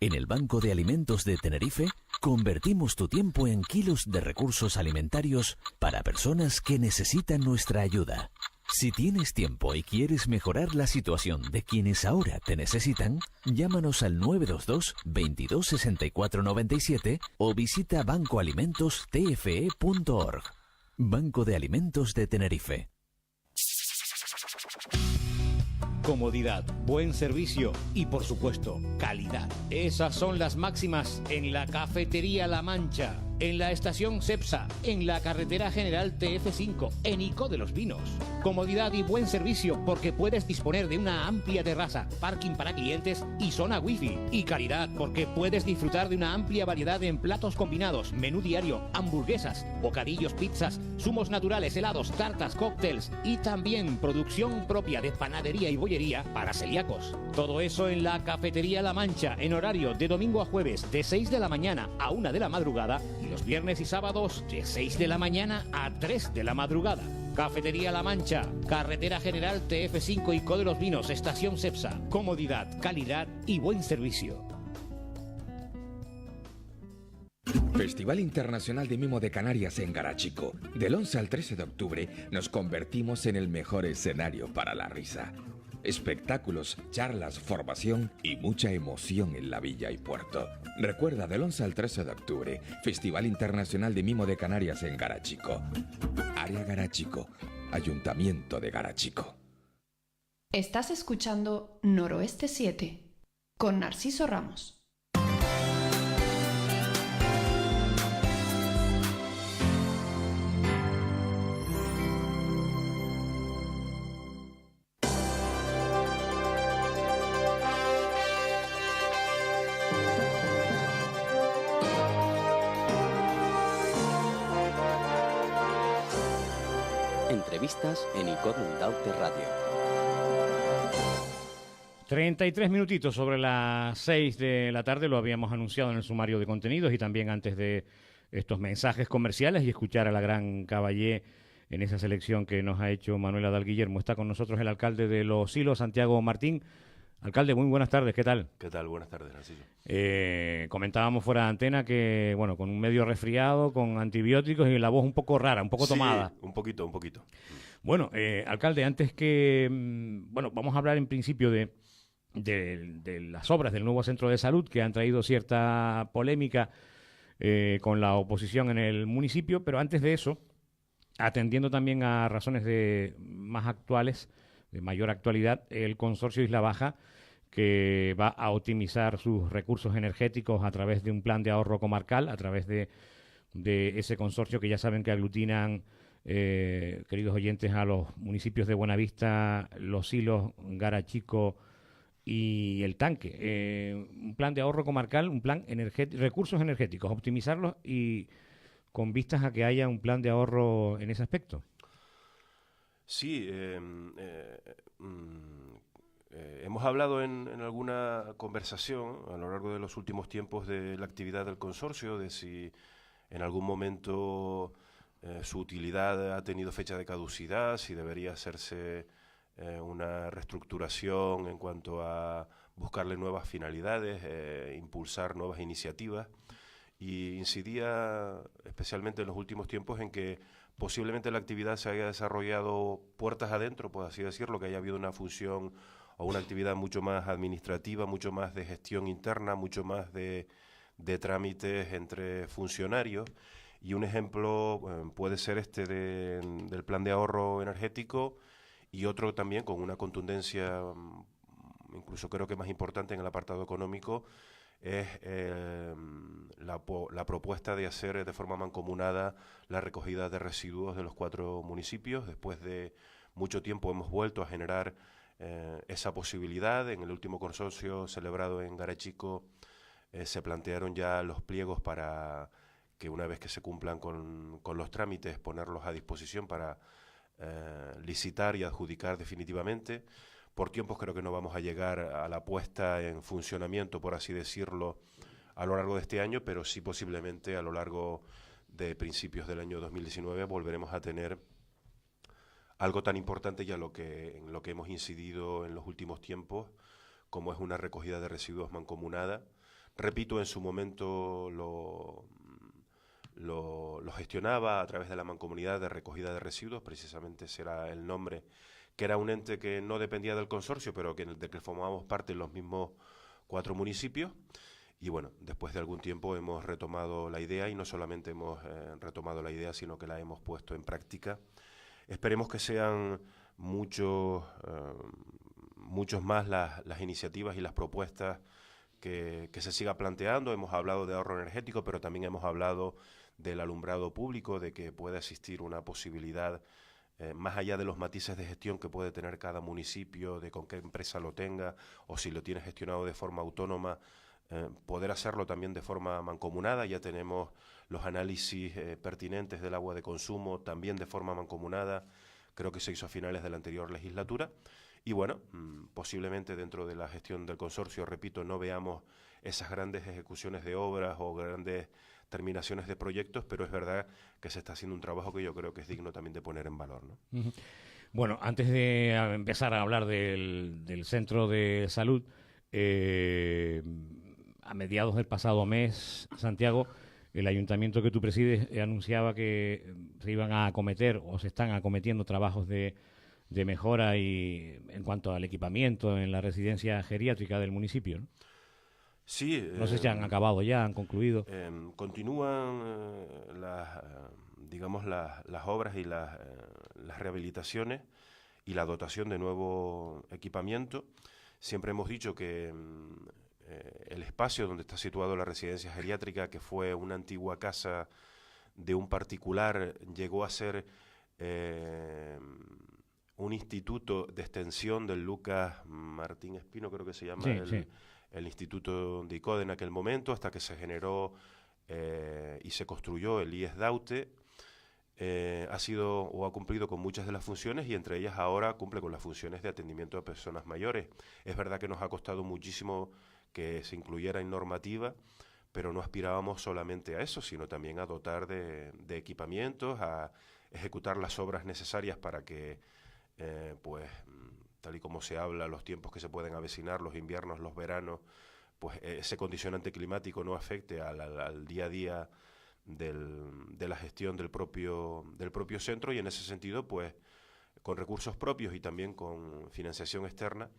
En el Banco de Alimentos de Tenerife, convertimos tu tiempo en kilos de recursos alimentarios para personas que necesitan nuestra ayuda. Si tienes tiempo y quieres mejorar la situación de quienes ahora te necesitan, llámanos al 922 22 64 97 o visita bancoalimentostfe.org. Banco de Alimentos de Tenerife. Comodidad, buen servicio y, por supuesto, calidad. Esas son las máximas en la Cafetería La Mancha, en la estación Cepsa, en la carretera general TF5, en Ico de los Vinos. Comodidad y buen servicio porque puedes disponer de una amplia terraza, parking para clientes y zona wifi. Y calidad porque puedes disfrutar de una amplia variedad en platos combinados, menú diario, hamburguesas, bocadillos, pizzas, zumos naturales, helados, tartas, cócteles y también producción propia de panadería y bollería para celíacos. Todo eso en la Cafetería La Mancha, en horario de domingo a jueves de 6 de la mañana a 1 de la madrugada y los viernes y sábados de 6 de la mañana a 3 de la madrugada. Cafetería La Mancha, carretera general TF5 Ico de los Vinos, estación Cepsa. Comodidad, calidad y buen servicio. Festival Internacional de Mimo de Canarias en Garachico. Del 11 al 13 de octubre nos convertimos en el mejor escenario para la risa. Espectáculos, charlas, formación y mucha emoción en la villa y puerto. Recuerda, del 11 al 13 de octubre, Festival Internacional de Mimo de Canarias en Garachico. Área Garachico, Ayuntamiento de Garachico. Estás escuchando Noroeste 7 con Narciso Ramos. Entrevistas en Icod Daute Radio. 33 minutitos sobre las 6 de la tarde, lo habíamos anunciado en el sumario de contenidos y también antes de estos mensajes comerciales y escuchar a la gran Caballé en esa selección que nos ha hecho Manuel Adal Guillermo. Está con nosotros el alcalde de Los Silos, Santiago Martín. Alcalde, muy buenas tardes, ¿qué tal? ¿Qué tal? Buenas tardes, Narciso. Comentábamos fuera de antena que, bueno, con un medio resfriado, con antibióticos y la voz un poco rara, un poco tomada. Un poquito. Bueno, alcalde, antes que, bueno, vamos a hablar en principio de las obras del nuevo centro de salud que han traído cierta polémica con la oposición en el municipio, pero antes de eso, atendiendo también a razones más actuales, de mayor actualidad, el consorcio Isla Baja, que va a optimizar sus recursos energéticos a través de un plan de ahorro comarcal, a través de ese consorcio que ya saben que aglutinan, queridos oyentes, a los municipios de Buenavista, Los Silos, Garachico y El Tanque. Un plan de ahorro comarcal, un plan recursos energéticos, optimizarlos y con vistas a que haya un plan de ahorro en ese aspecto. Sí, hemos hablado en alguna conversación a lo largo de los últimos tiempos de la actividad del consorcio, de si en algún momento su utilidad ha tenido fecha de caducidad, si debería hacerse una reestructuración en cuanto a buscarle nuevas finalidades, impulsar nuevas iniciativas. Y incidía especialmente en los últimos tiempos en que posiblemente la actividad se haya desarrollado puertas adentro, por así decirlo, que haya habido una función o una actividad mucho más administrativa, mucho más de gestión interna, mucho más de trámites entre funcionarios. Y un ejemplo puede ser este del plan de ahorro energético y otro también con una contundencia, incluso creo que más importante en el apartado económico, es la propuesta de hacer de forma mancomunada la recogida de residuos de los 4 municipios. Después de mucho tiempo hemos vuelto a generar esa posibilidad. En el último consorcio celebrado en Garachico se plantearon ya los pliegos para que una vez que se cumplan con los trámites ponerlos a disposición para licitar y adjudicar definitivamente. Por tiempos creo que no vamos a llegar a la puesta en funcionamiento, por así decirlo, a lo largo de este año, pero sí posiblemente a lo largo de principios del año 2019 volveremos a tener algo tan importante ya en lo que hemos incidido en los últimos tiempos como es una recogida de residuos mancomunada. Repito, en su momento lo gestionaba a través de la Mancomunidad de Recogida de Residuos, precisamente ese era el nombre, que era un ente que no dependía del consorcio, pero de que formábamos parte en los mismos 4 municipios. Y bueno, después de algún tiempo hemos retomado la idea, y no solamente hemos retomado la idea, sino que la hemos puesto en práctica. Esperemos que sean muchos más las iniciativas y las propuestas que se siga planteando. Hemos hablado de ahorro energético, pero también hemos hablado del alumbrado público, de que pueda existir una posibilidad, más allá de los matices de gestión que puede tener cada municipio, de con qué empresa lo tenga, o si lo tiene gestionado de forma autónoma, poder hacerlo también de forma mancomunada. Ya tenemos los análisis pertinentes del agua de consumo, también de forma mancomunada. Creo que se hizo a finales de la anterior legislatura. Y bueno, posiblemente dentro de la gestión del consorcio, repito, no veamos esas grandes ejecuciones de obras o grandes terminaciones de proyectos, pero es verdad que se está haciendo un trabajo que yo creo que es digno también de poner en valor, ¿no? Uh-huh. Bueno, antes de empezar a hablar del centro de salud, a mediados del pasado mes, Santiago, el ayuntamiento que tú presides anunciaba que se iban a acometer o se están acometiendo trabajos de mejora y en cuanto al equipamiento en la residencia geriátrica del municipio, ¿no? Sí. No sé si han acabado ya, han concluido. Continúan las obras y las rehabilitaciones y la dotación de nuevo equipamiento. Siempre hemos dicho que el espacio donde está situado la residencia geriátrica, que fue una antigua casa de un particular, llegó a ser un instituto de extensión del Lucas Martín Espino, creo que se llama, el Instituto de ICODE en aquel momento, hasta que se generó y se construyó el IES Daute. Ha sido o ha cumplido con muchas de las funciones, y entre ellas ahora cumple con las funciones de atendimiento a personas mayores. Es verdad que nos ha costado muchísimo que se incluyera en normativa, pero no aspirábamos solamente a eso, sino también a dotar de equipamientos, a ejecutar las obras necesarias para que, tal y como se habla, los tiempos que se pueden avecinar, los inviernos, los veranos, pues ese condicionante climático no afecte al día a día de la gestión del propio centro. Y en ese sentido, pues con recursos propios y también con financiación externa,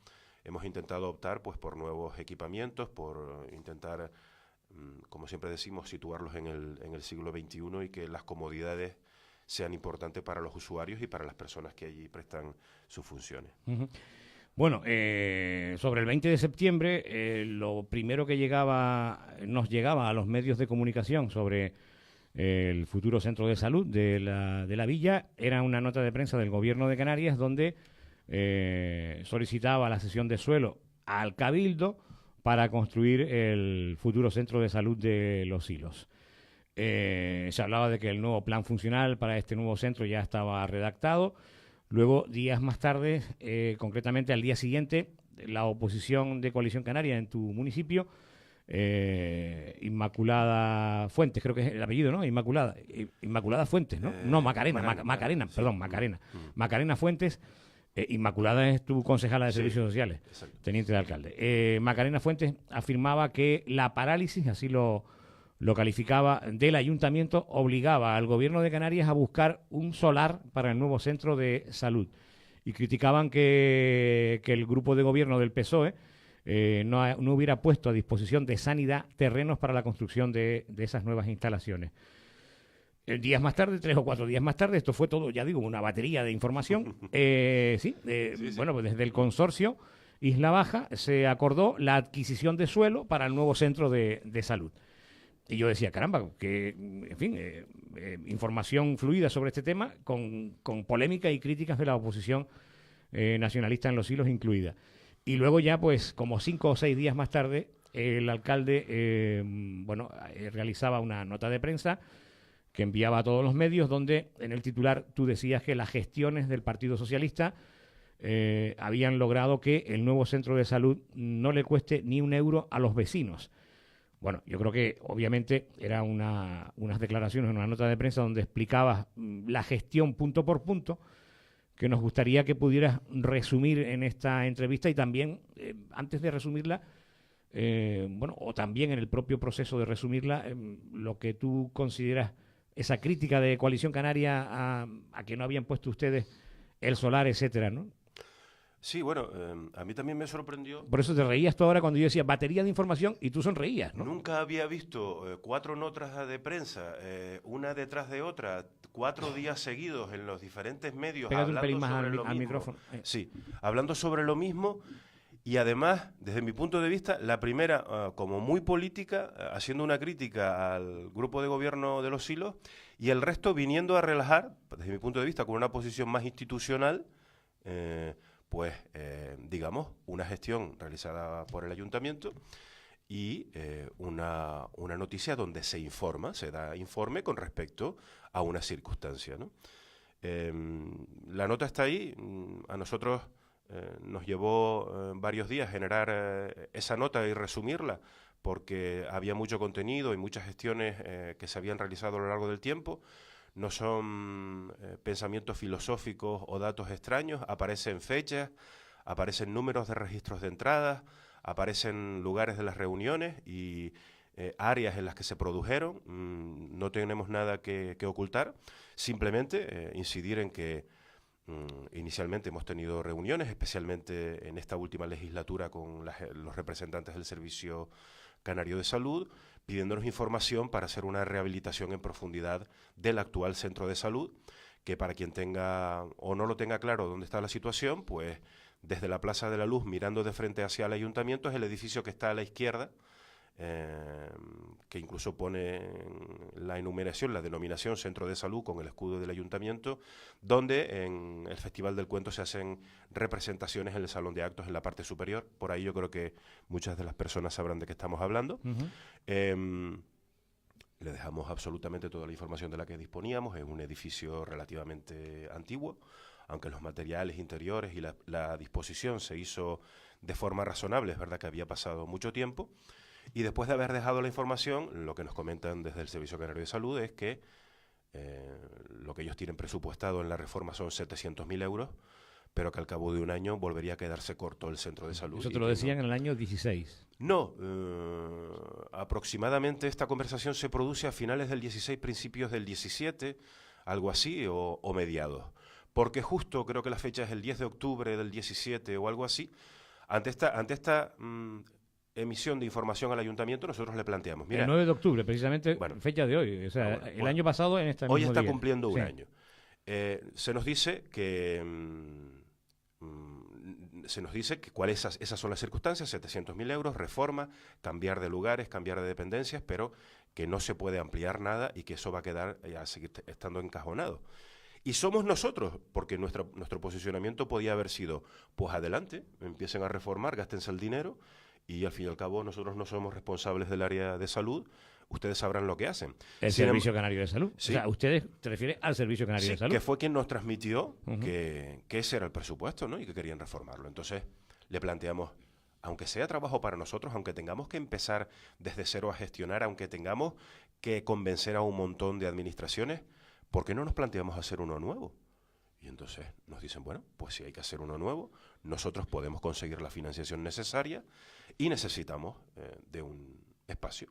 hemos intentado optar pues por nuevos equipamientos, por intentar, como siempre decimos, situarlos en el siglo XXI, y que las comodidades sean importantes para los usuarios y para las personas que allí prestan sus funciones. Uh-huh. Bueno, sobre el 20 de septiembre, lo primero que nos llegaba a los medios de comunicación sobre el futuro centro de salud de la villa era una nota de prensa del Gobierno de Canarias, donde solicitaba la cesión de suelo al Cabildo para construir el futuro centro de salud de Los Silos. Se hablaba de que el nuevo plan funcional para este nuevo centro ya estaba redactado. Luego, días más tarde, concretamente al día siguiente, la oposición de Coalición Canaria en tu municipio, Inmaculada Fuentes, creo que es el apellido, ¿no? Inmaculada Fuentes, ¿no? No, Macarena. Macarena Fuentes. Inmaculada es tu concejala de Servicios Sociales, exacto. Teniente de alcalde. Macarena Fuentes afirmaba que la parálisis, así lo calificaba, del ayuntamiento, obligaba al Gobierno de Canarias a buscar un solar para el nuevo centro de salud. Y criticaban que el grupo de gobierno del PSOE no hubiera puesto a disposición de Sanidad terrenos para la construcción de esas nuevas instalaciones. Días más tarde, 3 o 4 días más tarde, esto fue todo, ya digo, una batería de información. Sí. Bueno, pues desde el consorcio Isla Baja se acordó la adquisición de suelo para el nuevo centro de salud. Y yo decía, caramba, que, en fin, información fluida sobre este tema, con polémica y críticas de la oposición nacionalista en Los Silos incluida. Y luego ya, pues, como 5 o 6 días más tarde, el alcalde, realizaba una nota de prensa que enviaba a todos los medios, donde en el titular tú decías que las gestiones del Partido Socialista habían logrado que el nuevo centro de salud no le cueste ni un euro a los vecinos. Bueno, yo creo que obviamente era unas declaraciones, una nota de prensa donde explicabas la gestión punto por punto, que nos gustaría que pudieras resumir en esta entrevista y también, antes de resumirla, o también en el propio proceso de resumirla, lo que tú consideras esa crítica de Coalición Canaria a que no habían puesto ustedes el solar, etcétera, ¿no? Sí, bueno, a mí también me sorprendió. Por eso te reías tú ahora cuando yo decía batería de información y tú sonreías, ¿no? Nunca había visto 4 notas de prensa, una detrás de otra, 4 días seguidos en los diferentes medios. Pégate un hablando pelín más sobre lo al mismo. micrófono. Sí, hablando sobre lo mismo y además, desde mi punto de vista, la primera como muy política, haciendo una crítica al grupo de gobierno de Los Silos, y el resto viniendo a relajar, desde mi punto de vista, con una posición más institucional, digamos, una gestión realizada por el ayuntamiento y una noticia donde se informa, se da informe con respecto a una circunstancia, ¿no? La nota está ahí, a nosotros nos llevó varios días generar esa nota y resumirla, porque había mucho contenido y muchas gestiones que se habían realizado a lo largo del tiempo. No son pensamientos filosóficos o datos extraños, aparecen fechas, aparecen números de registros de entradas, aparecen lugares de las reuniones y áreas en las que se produjeron. No tenemos nada que ocultar, simplemente incidir en que inicialmente hemos tenido reuniones, especialmente en esta última legislatura con los representantes del Servicio Canario de Salud, pidiéndonos información para hacer una rehabilitación en profundidad del actual centro de salud, que para quien tenga o no lo tenga claro dónde está la situación, pues desde la Plaza de la Luz, mirando de frente hacia el ayuntamiento, es el edificio que está a la izquierda, que incluso pone en la enumeración, la denominación Centro de Salud con el escudo del ayuntamiento, donde en el Festival del Cuento se hacen representaciones en el salón de actos en la parte superior. Por ahí yo creo que muchas de las personas sabrán de qué estamos hablando. Le dejamos absolutamente toda la información de la que disponíamos. Es un edificio relativamente antiguo, aunque los materiales interiores y la disposición se hizo de forma razonable. Es verdad que había pasado mucho tiempo. Y después de haber dejado la información, lo que nos comentan desde el Servicio Canario de Salud es que lo que ellos tienen presupuestado en la reforma son 700.000 euros, pero que al cabo de un año volvería a quedarse corto el centro de salud. Eso te lo decían en el año 16. No, aproximadamente esta conversación se produce a finales del 16, principios del 17, algo así, o mediados. Porque justo creo que la fecha es el 10 de octubre del 17 o algo así. Ante esta emisión de información al ayuntamiento, nosotros le planteamos, mira, el 9 de octubre, precisamente, fecha de hoy. O sea, el año pasado en esta misma hoy está día. cumpliendo un Sí. año. Se nos dice que cuáles esas son las circunstancias: 700.000 euros, reforma, cambiar de lugares, cambiar de dependencias, pero que no se puede ampliar nada y que eso va a quedar a seguir estando encajonado. Y somos nosotros, porque nuestro posicionamiento podía haber sido, pues adelante, empiecen a reformar, gástense el dinero, y al fin y al cabo nosotros no somos responsables del área de salud, ustedes sabrán lo que hacen. El Servicio Canario de Salud. Sí. O sea, ustedes te refieres al Servicio Canario Sí, de Salud. que fue quien nos transmitió que ese era el presupuesto, ¿no? Y que querían reformarlo. Entonces le planteamos, aunque sea trabajo para nosotros, aunque tengamos que empezar desde cero a gestionar, aunque tengamos que convencer a un montón de administraciones, ¿por qué no nos planteamos hacer uno nuevo? Y entonces nos dicen, bueno, pues si hay que hacer uno nuevo, nosotros podemos conseguir la financiación necesaria y necesitamos de un espacio.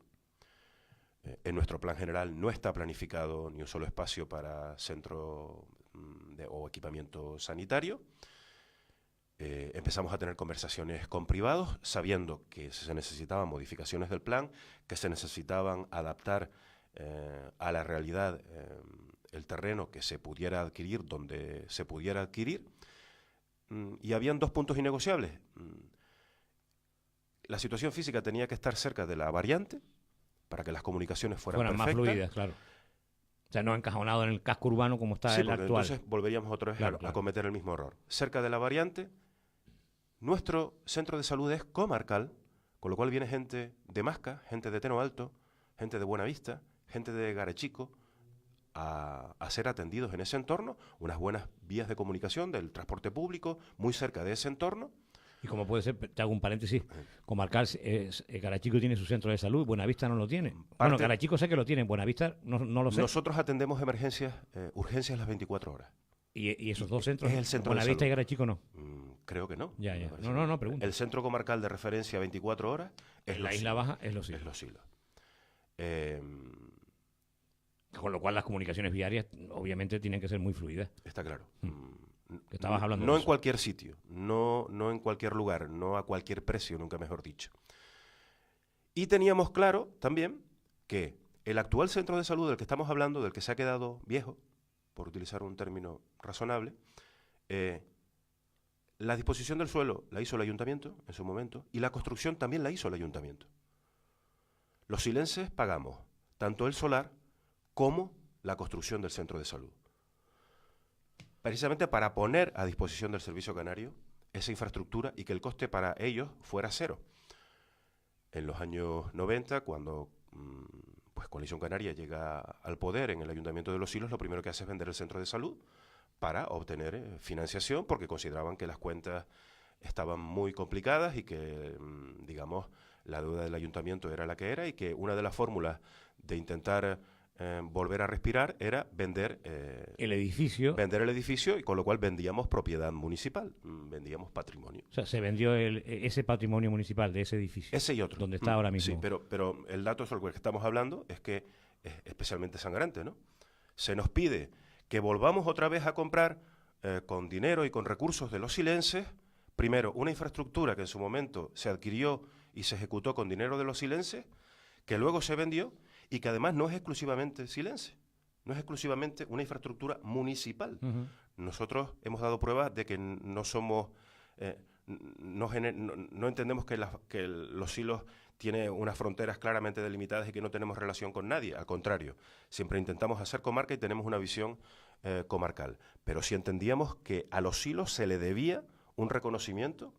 En nuestro plan general no está planificado ni un solo espacio para centro o equipamiento sanitario. Empezamos a tener conversaciones con privados, sabiendo que se necesitaban modificaciones del plan, que se necesitaban adaptar a la realidad el terreno que se pudiera adquirir, donde se pudiera adquirir. Y habían 2 puntos innegociables. La situación física tenía que estar cerca de la variante, para que las comunicaciones fueran más perfectas. fluidas, claro. O sea, no encajonado en el casco urbano como está Sí, el porque actual. entonces volveríamos otra vez a cometer el mismo error. Cerca de la variante, nuestro centro de salud es comarcal, con lo cual viene gente de Masca, gente de Teno Alto, gente de Buenavista, gente de Garechico, a ser atendidos en ese entorno, unas buenas vías de comunicación del transporte público muy cerca de ese entorno. Y como puede ser, te hago un paréntesis, comarcal, Garachico tiene su centro de salud, Buenavista no lo tiene. Bueno, Garachico sé que lo tiene, Buenavista no lo sé. Nosotros atendemos emergencias, urgencias las 24 horas. ¿Y esos dos centros? Es el centro de Buenavista salud. y Garachico no. Creo que no. Ya. Me parece No, que no, pregunto. El centro comarcal de referencia 24 horas es En la Los Isla Silos. Baja es Los Silos. Es Los Silos. Con lo cual las comunicaciones viarias obviamente tienen que ser muy fluidas. Está claro. Que estabas hablando No de en eso. cualquier sitio, no en cualquier lugar, no a cualquier precio, nunca mejor dicho. Y teníamos claro también que el actual centro de salud del que estamos hablando, del que se ha quedado viejo, por utilizar un término razonable, la disposición del suelo la hizo el ayuntamiento en su momento y la construcción también la hizo el ayuntamiento. Los silenses pagamos tanto el solar como la construcción del centro de salud. Precisamente para poner a disposición del Servicio Canario esa infraestructura y que el coste para ellos fuera cero. En los años 90, cuando pues Coalición Canaria llega al poder en el Ayuntamiento de Los Silos, lo primero que hace es vender el centro de salud para obtener financiación, porque consideraban que las cuentas estaban muy complicadas y que, digamos, la deuda del ayuntamiento era la que era y que una de las fórmulas de intentar volver a respirar era vender El edificio, el edificio, y con lo cual vendíamos propiedad municipal, vendíamos patrimonio. o sea, se vendió ese patrimonio municipal de ese edificio. Ese y otro. Donde está ahora mismo. Sí, pero el dato sobre el que estamos hablando es que es especialmente sangrante, ¿no? Se nos pide que volvamos otra vez a comprar con dinero y con recursos de los silenses, primero, una infraestructura que en su momento se adquirió y se ejecutó con dinero de los silenses, que luego se vendió y que además no es exclusivamente silense, no es exclusivamente una infraestructura municipal. Nosotros hemos dado pruebas de que no somos, no entendemos que Los Silos tiene unas fronteras claramente delimitadas y que no tenemos relación con nadie, al contrario, siempre intentamos hacer comarca y tenemos una visión comarcal, pero sí entendíamos que a Los Silos se le debía un reconocimiento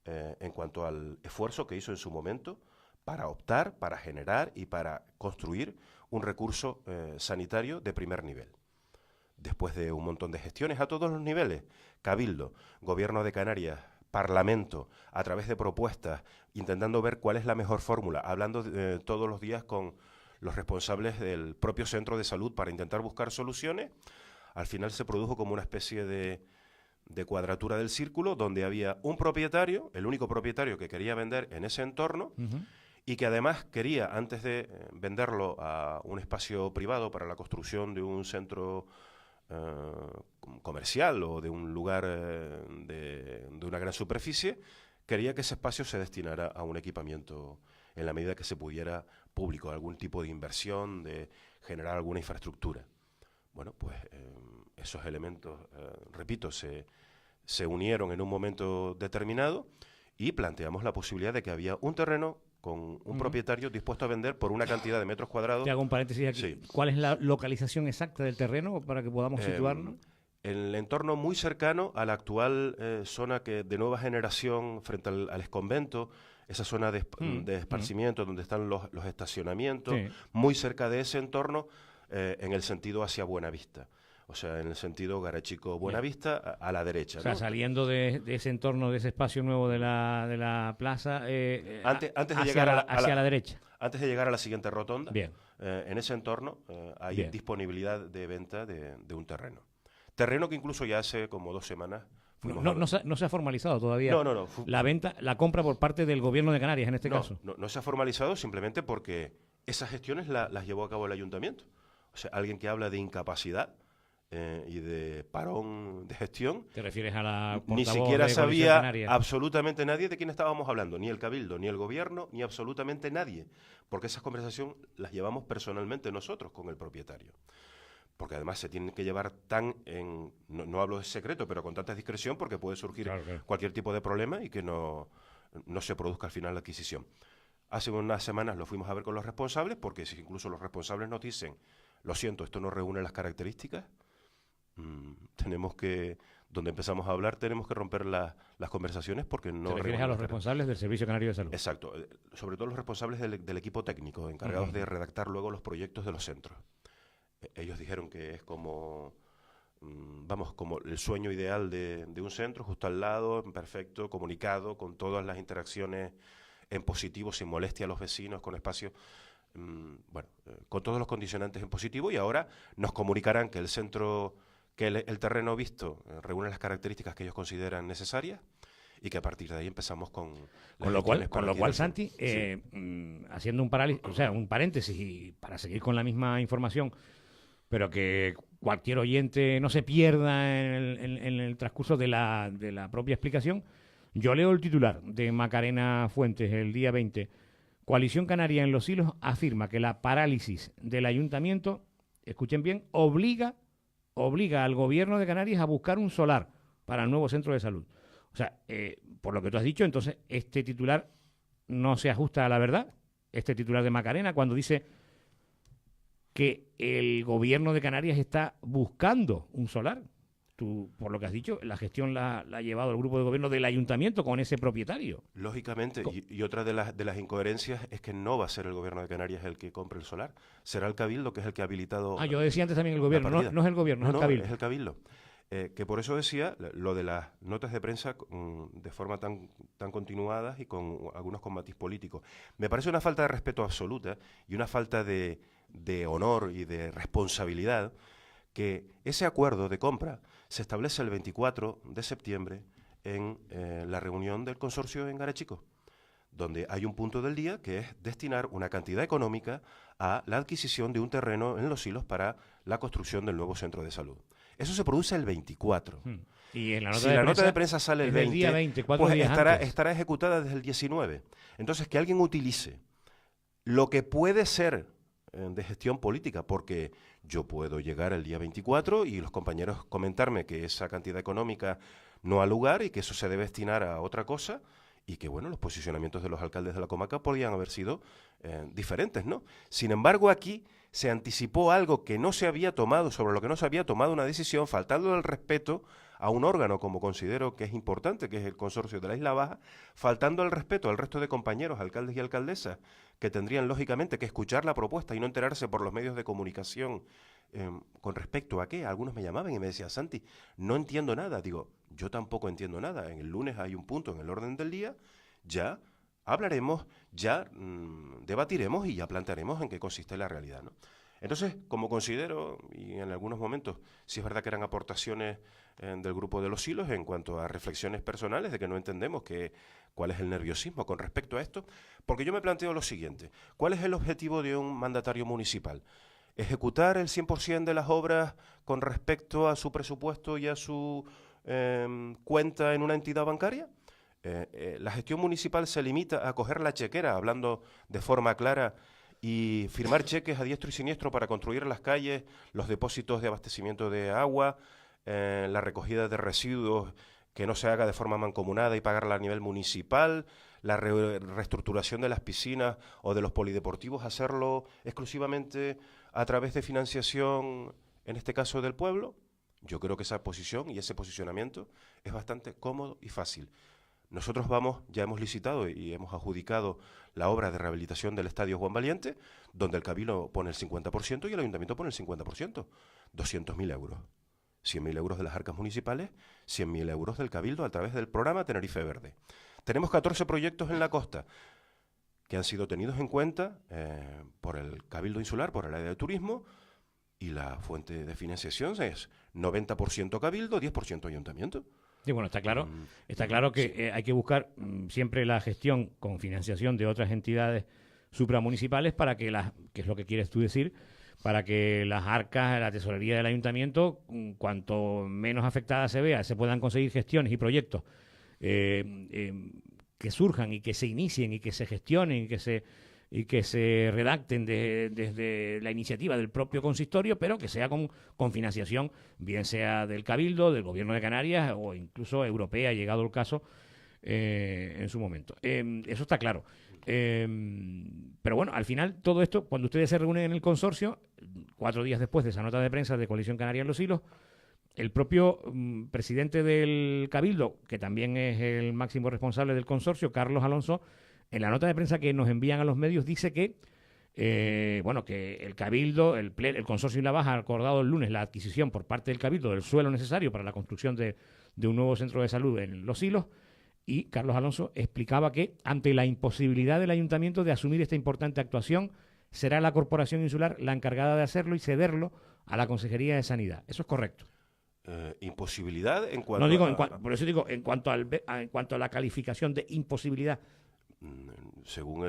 en cuanto al esfuerzo que hizo en su momento para optar, para generar y para construir un recurso sanitario de primer nivel. Después de un montón de gestiones a todos los niveles, Cabildo, Gobierno de Canarias, Parlamento, a través de propuestas, intentando ver cuál es la mejor fórmula, hablando todos los días con los responsables del propio centro de salud para intentar buscar soluciones, al final se produjo como una especie de cuadratura del círculo, donde había un propietario, el único propietario que quería vender en ese entorno, y que además quería, antes de venderlo a un espacio privado para la construcción de un centro comercial o de un lugar de una gran superficie, quería que ese espacio se destinara a un equipamiento en la medida que se pudiera público, algún tipo de inversión, de generar alguna infraestructura. Bueno, pues esos elementos, repito, se unieron en un momento determinado y planteamos la posibilidad de que había un terreno con un propietario dispuesto a vender por una cantidad de metros cuadrados. Te hago un paréntesis aquí. Sí. ¿Cuál es la localización exacta del terreno para que podamos situarnos? En el entorno muy cercano a la actual zona de nueva generación frente al exconvento, esa zona de esparcimiento donde están los estacionamientos, Sí. muy cerca de ese entorno, en el sentido hacia Buenavista. O sea, en el sentido Garachico-Buenavista, a la derecha. O sea, ¿no? saliendo de ese entorno, de ese espacio nuevo de la plaza, Antes de hacia llegar hacia la derecha. Antes de llegar a la siguiente rotonda, Bien. en ese entorno hay Bien. disponibilidad de venta de un terreno. Terreno que incluso ya hace como 2 semanas fuimos a ver. No se ha formalizado todavía No. la venta, la compra por parte del Gobierno de Canarias en este caso. No se ha formalizado simplemente porque esas gestiones las llevó a cabo el ayuntamiento. O sea, alguien que habla de incapacidad y de parón de gestión, ¿Te refieres a la ni portavoz siquiera de Coalición sabía Canaria? absolutamente nadie de quién estábamos hablando, ni el Cabildo, ni el Gobierno, ni absolutamente nadie, porque esas conversaciones las llevamos personalmente nosotros con el propietario. Porque además se tienen que llevar no hablo de secreto, pero con tanta discreción, porque puede surgir Claro. cualquier tipo de problema y que no se produzca al final la adquisición. Hace unas semanas lo fuimos a ver con los responsables, porque si incluso los responsables nos dicen, lo siento, esto no reúne las características, donde empezamos a hablar, tenemos que romper las conversaciones porque no... ¿Te refieres a los responsables del Servicio Canario de Salud? Exacto, sobre todo los responsables del equipo técnico, encargados de redactar luego los proyectos de los centros. Ellos dijeron que es como el sueño ideal de un centro, justo al lado, perfecto, comunicado, con todas las interacciones en positivo, sin molestia a los vecinos, con espacios, con todos los condicionantes en positivo, y ahora nos comunicarán que el centro que el terreno visto reúne las características que ellos consideran necesarias y que a partir de ahí empezamos con lo cual, Santi, haciendo un paréntesis y para seguir con la misma información, pero que cualquier oyente no se pierda en el transcurso de la propia explicación, yo leo el titular de Macarena Fuentes el día 20. Coalición Canaria en Los Hilos afirma que la parálisis del ayuntamiento, escuchen bien, obliga al gobierno de Canarias a buscar un solar para el nuevo centro de salud. O sea, por lo que tú has dicho, entonces este titular no se ajusta a la verdad, este titular de Macarena, cuando dice que el gobierno de Canarias está buscando un solar. Tú, por lo que has dicho, la gestión la ha llevado el grupo de gobierno del ayuntamiento con ese propietario. Lógicamente, y otra de las incoherencias es que no va a ser el gobierno de Canarias el que compre el solar, será el Cabildo, que es el que ha habilitado... Yo decía antes también el gobierno, no es el gobierno, es el Cabildo. Es el Cabildo. Que por eso decía lo de las notas de prensa de forma tan continuadas y con algunos con matiz político. Me parece una falta de respeto absoluta y una falta de honor y de responsabilidad que ese acuerdo de compra se establece el 24 de septiembre en la reunión del consorcio en Garachico, donde hay un punto del día que es destinar una cantidad económica a la adquisición de un terreno en Los Hilos para la construcción del nuevo centro de salud. Eso se produce el 24. Y en la nota si la nota de prensa sale el 20, día 20 pues días estará ejecutada desde el 19. Entonces, que alguien utilice lo que puede ser de gestión política, porque yo puedo llegar el día 24 y los compañeros comentarme que esa cantidad económica no ha lugar y que eso se debe destinar a otra cosa, y que, bueno, los posicionamientos de los alcaldes de la comarca podrían haber sido diferentes, ¿no? Sin embargo, aquí se anticipó algo que no se había tomado, sobre lo que no se había tomado una decisión, faltando el respeto a un órgano como considero que es importante, que es el Consorcio de la Isla Baja, faltando el respeto al resto de compañeros, alcaldes y alcaldesas, que tendrían lógicamente que escuchar la propuesta y no enterarse por los medios de comunicación con respecto a qué. Algunos me llamaban y me decían, Santi, no entiendo nada. Digo, yo tampoco entiendo nada. En el lunes hay un punto en el orden del día, ya hablaremos, ya debatiremos y ya plantearemos en qué consiste la realidad, ¿no? Entonces, como considero, y en algunos momentos, sí es verdad que eran aportaciones del grupo de Los Hilos en cuanto a reflexiones personales de que no entendemos cuál es el nerviosismo con respecto a esto, porque yo me planteo lo siguiente: ¿cuál es el objetivo de un mandatario municipal? ¿Ejecutar el 100% de las obras con respecto a su presupuesto y a su cuenta en una entidad bancaria? La gestión municipal se limita a coger la chequera, hablando de forma clara, y firmar cheques a diestro y siniestro para construir las calles, los depósitos de abastecimiento de agua, la recogida de residuos que no se haga de forma mancomunada y pagarla a nivel municipal, la reestructuración de las piscinas o de los polideportivos, hacerlo exclusivamente a través de financiación, en este caso del pueblo. Yo creo que esa posición y ese posicionamiento es bastante cómodo y fácil. Nosotros ya hemos licitado y hemos adjudicado la obra de rehabilitación del Estadio Juan Valiente, donde el Cabildo pone el 50% y el Ayuntamiento pone el 50%, 200.000 euros. 100.000 euros de las arcas municipales, 100.000 euros del Cabildo a través del programa Tenerife Verde. Tenemos 14 proyectos en la costa que han sido tenidos en cuenta por el Cabildo Insular, por el área de turismo, y la fuente de financiación es 90% Cabildo, 10% Ayuntamiento. Sí, bueno, está claro que hay que buscar siempre la gestión con financiación de otras entidades supramunicipales para que que es lo que quieres tú decir, para que las arcas, la tesorería del ayuntamiento, cuanto menos afectada se vea, se puedan conseguir gestiones y proyectos que surjan y que se inicien y que se gestionen y que se redacten desde la iniciativa del propio consistorio, pero que sea con financiación, bien sea del Cabildo, del Gobierno de Canarias o incluso europea, llegado el caso, en su momento. Eso está claro. Pero bueno, al final todo esto, cuando ustedes se reúnen en el consorcio, 4 días después de esa nota de prensa de Coalición Canaria en Los Hilos, el propio presidente del Cabildo, que también es el máximo responsable del consorcio, Carlos Alonso, en la nota de prensa que nos envían a los medios dice que que el Cabildo, el Consorcio Isla Baja ha acordado el lunes la adquisición por parte del Cabildo del suelo necesario para la construcción de un nuevo centro de salud en Los Hilos, y Carlos Alonso explicaba que ante la imposibilidad del ayuntamiento de asumir esta importante actuación, será la Corporación Insular la encargada de hacerlo y cederlo a la Consejería de Sanidad. ¿Eso es correcto? Imposibilidad en cuanto No digo, a... por eso digo, en cuanto a la calificación de imposibilidad. Según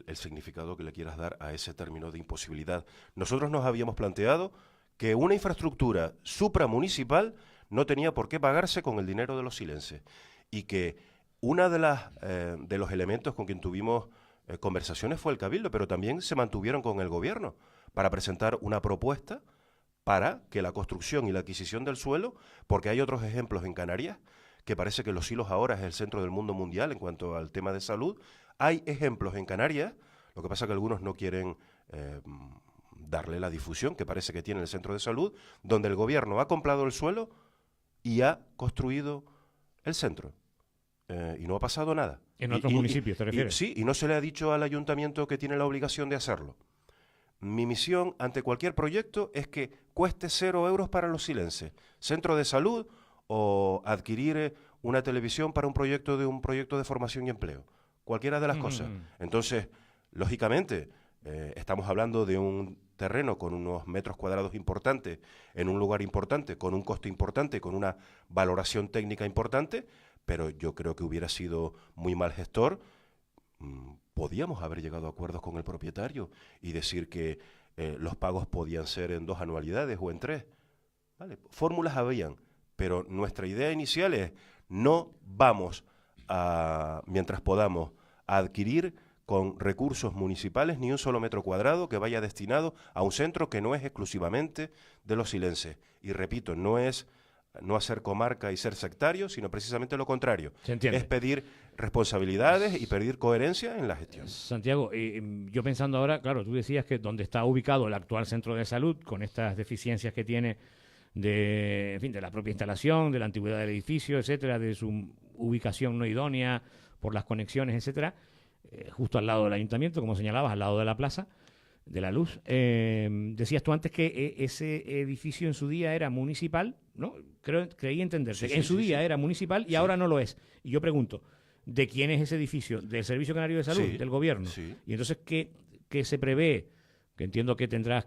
el significado que le quieras dar a ese término de imposibilidad. Nosotros nos habíamos planteado que una infraestructura supramunicipal no tenía por qué pagarse con el dinero de los silenses y que una de los elementos con quien tuvimos conversaciones fue el Cabildo, pero también se mantuvieron con el gobierno para presentar una propuesta para que la construcción y la adquisición del suelo, porque hay otros ejemplos en Canarias, que parece que Los Silos ahora es el centro del mundo mundial en cuanto al tema de salud. Hay ejemplos en Canarias, lo que pasa es que algunos no quieren darle la difusión que parece que tiene el centro de salud, donde el gobierno ha comprado el suelo y ha construido el centro. Y no ha pasado nada. ¿En otros municipios te refieres? Sí, y no se le ha dicho al ayuntamiento que tiene la obligación de hacerlo. Mi misión ante cualquier proyecto es que cueste 0 euros para los silenses. Centro de salud o adquirir una televisión para un proyecto de formación y empleo. Cualquiera de las cosas. Entonces, lógicamente, estamos hablando de un terreno con unos metros cuadrados importantes, en un lugar importante, con un coste importante, con una valoración técnica importante, pero yo creo que hubiera sido muy mal gestor. Podíamos haber llegado a acuerdos con el propietario y decir que los pagos podían ser en 2 anualidades o en 3. ¿Vale? Fórmulas habían, pero nuestra idea inicial es no vamos a, mientras podamos, a adquirir con recursos municipales ni un solo metro cuadrado que vaya destinado a un centro que no es exclusivamente de los silenses. Y repito, no es no hacer comarca y ser sectario, sino precisamente lo contrario. Se entiende. Es pedir responsabilidades y pedir coherencia en la gestión. Santiago, yo pensando ahora, claro, tú decías que donde está ubicado el actual centro de salud, con estas deficiencias que tiene de la propia instalación, de la antigüedad del edificio, etcétera, de su ubicación no idónea por las conexiones, etcétera, justo al lado del ayuntamiento, como señalabas, al lado de la plaza de la Luz. Decías tú antes que ese edificio en su día era municipal, ¿no? Creí entenderte. En su día era municipal y ahora no lo es. Y yo pregunto, ¿de quién es ese edificio? ¿Del Servicio Canario de Salud? Sí, ¿Del gobierno? sí. Y entonces, ¿qué se prevé? Que entiendo que tendrá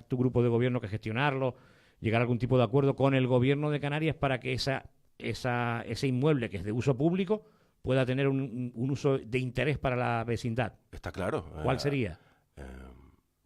tu grupo de gobierno que gestionarlo, llegar a algún tipo de acuerdo con el gobierno de Canarias para que ese inmueble que es de uso público pueda tener un uso de interés para la vecindad. Está claro. ¿Cuál sería?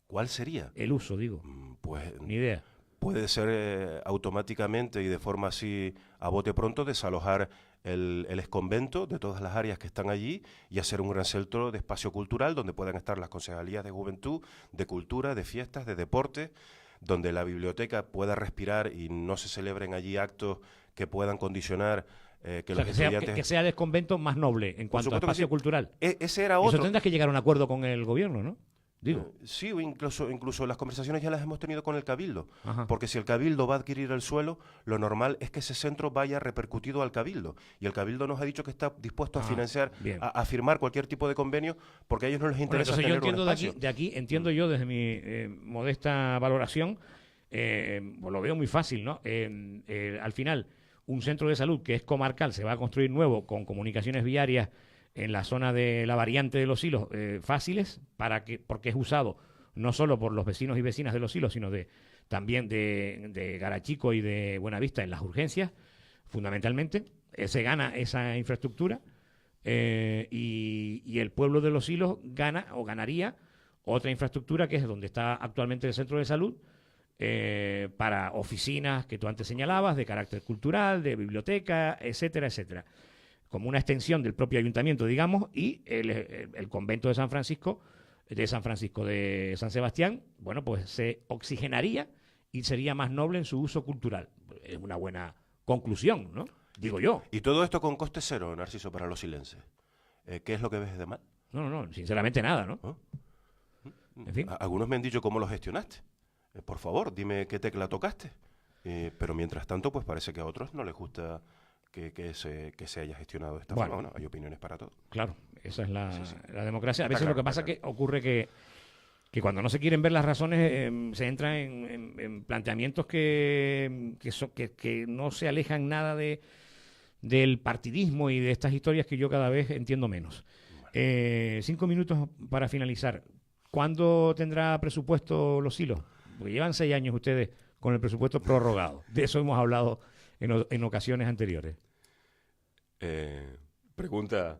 ¿Cuál sería? El uso, digo. Pues Ni idea. puede ser automáticamente y de forma así a bote pronto desalojar el exconvento de todas las áreas que están allí y hacer un gran centro de espacio cultural donde puedan estar las concejalías de juventud, de cultura, de fiestas, de deporte, donde la biblioteca pueda respirar y no se celebren allí actos que puedan condicionar que sea el convento más noble en cuanto a espacio cultural. Ese era otro. Eso tendrás que llegar a un acuerdo con el gobierno, ¿no? Digo. Sí, o incluso las conversaciones ya las hemos tenido con el Cabildo. Ajá. Porque si el Cabildo va a adquirir el suelo, lo normal es que ese centro vaya repercutido al Cabildo. Y el Cabildo nos ha dicho que está dispuesto a financiar, a firmar cualquier tipo de convenio, porque a ellos no les interesa tener un espacio. De aquí entiendo yo, desde mi modesta valoración, pues lo veo muy fácil, ¿no? Al final, un centro de salud que es comarcal se va a construir nuevo con comunicaciones viarias en la zona de la variante de Los Silos fáciles, porque es usado no solo por los vecinos y vecinas de Los Silos, sino también de Garachico y de Buenavista en las urgencias, fundamentalmente. Se gana esa infraestructura y el pueblo de Los Silos ganaría otra infraestructura que es donde está actualmente el centro de salud, para oficinas que tú antes señalabas, de carácter cultural, de biblioteca, etcétera, etcétera. Como una extensión del propio ayuntamiento, digamos, y el convento de San Francisco de San Sebastián, bueno, pues se oxigenaría y sería más noble en su uso cultural. Es una buena conclusión, ¿no? Digo yo. Y todo esto con coste cero, Narciso, para los silenses. ¿Qué es lo que ves de mal? No, sinceramente nada, ¿no? En fin. Algunos me han dicho cómo lo gestionaste. Por favor, dime qué tecla tocaste. Pero mientras tanto, pues parece que a otros no les gusta que se haya gestionado de esta forma. Bueno, hay opiniones para todo. Claro, esa es la democracia. A Está veces claro, lo que pasa que ocurre que cuando no se quieren ver las razones se entra en planteamientos que no se alejan nada del partidismo y de estas historias que yo cada vez entiendo menos. 5 minutos para finalizar. ¿Cuándo tendrá presupuesto Los Silos? Porque llevan 6 años ustedes con el presupuesto prorrogado. De eso hemos hablado en ocasiones anteriores. Pregunta...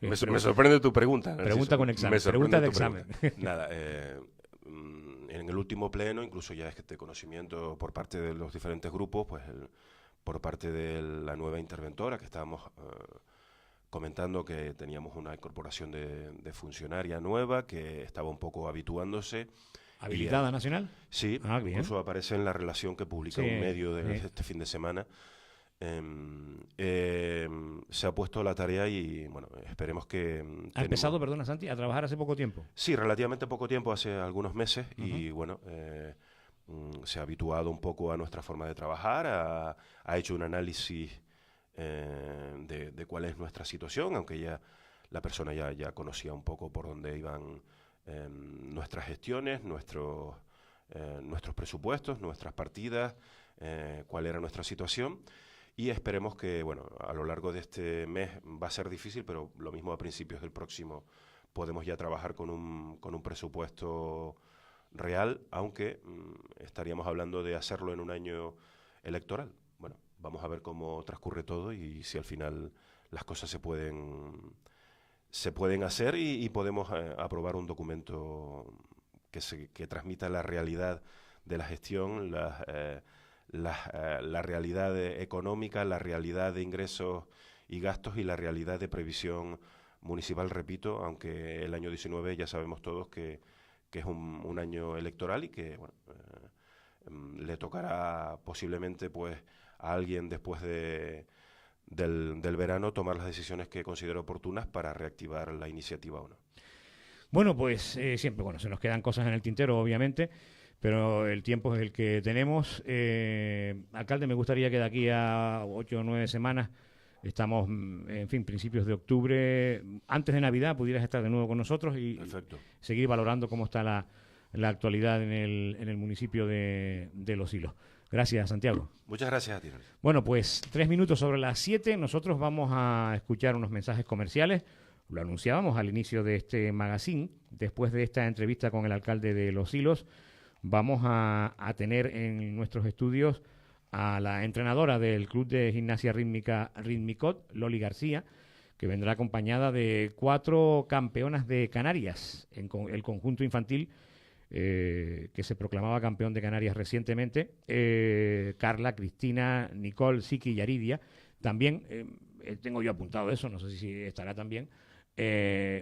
Me sorprende tu pregunta. Narciso. Pregunta con examen. Pregunta de examen. Nada, en el último pleno, incluso ya es de conocimiento por parte de los diferentes grupos, pues por parte de la nueva interventora que estábamos comentando que teníamos una incorporación de funcionaria nueva que estaba un poco habituándose. ¿Habilitada nacional? Sí, bien. Incluso aparece en la relación que publica un medio de este fin de semana. Se ha puesto la tarea y bueno, esperemos que... ¿Ha empezado, perdona Santi, a trabajar hace poco tiempo? Sí, relativamente poco tiempo, hace algunos meses, y bueno, se ha habituado un poco a nuestra forma de trabajar, ha hecho un análisis de cuál es nuestra situación, aunque ya la persona ya conocía un poco por dónde iban nuestras gestiones, nuestros presupuestos, nuestras partidas, cuál era nuestra situación. Y esperemos que, bueno, a lo largo de este mes va a ser difícil, pero lo mismo a principios del próximo podemos ya trabajar con un presupuesto real, aunque estaríamos hablando de hacerlo en un año electoral. Bueno, vamos a ver cómo transcurre todo y si al final las cosas se pueden hacer y podemos aprobar un documento que transmita la realidad de la gestión, la realidad económica, la realidad de ingresos y gastos y la realidad de previsión municipal, repito, aunque el año 19 ya sabemos todos que es un año electoral y que bueno, le tocará posiblemente pues a alguien después del verano tomar las decisiones que considere oportunas para reactivar la iniciativa o no. Bueno, pues siempre se nos quedan cosas en el tintero, obviamente, pero el tiempo es el que tenemos. Alcalde, me gustaría que de aquí a 8 o 9 semanas, estamos, en fin, principios de octubre, antes de Navidad, pudieras estar de nuevo con nosotros y Perfecto. seguir valorando cómo está la actualidad en el municipio de Los Silos. Gracias, Santiago. Muchas gracias a ti. Bueno, pues 3 minutos sobre las 7, nosotros vamos a escuchar unos mensajes comerciales. Lo anunciábamos al inicio de este magazine. Después de esta entrevista con el alcalde de Los Silos, vamos a tener en nuestros estudios a la entrenadora del Club de Gimnasia Rítmica Ritmicot, Loli García, que vendrá acompañada de 4 campeonas de Canarias en el conjunto infantil que se proclamaba campeón de Canarias recientemente, Carla, Cristina, Nicole, Siki y Aridia. También, tengo yo apuntado eso, no sé si estará también,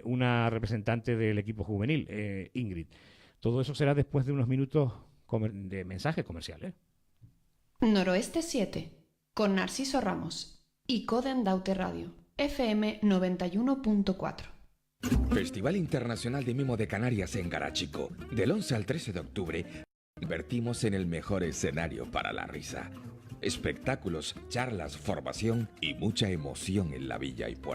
una representante del equipo juvenil, Ingrid. Todo eso será después de unos minutos de mensajes comerciales. Noroeste 7, con Narciso Ramos y Coden Daute Radio, FM 91.4. Festival Internacional de Mimo de Canarias en Garachico. Del 11 al 13 de octubre, invertimos en el mejor escenario para la risa. Espectáculos, charlas, formación y mucha emoción en la villa y puerto.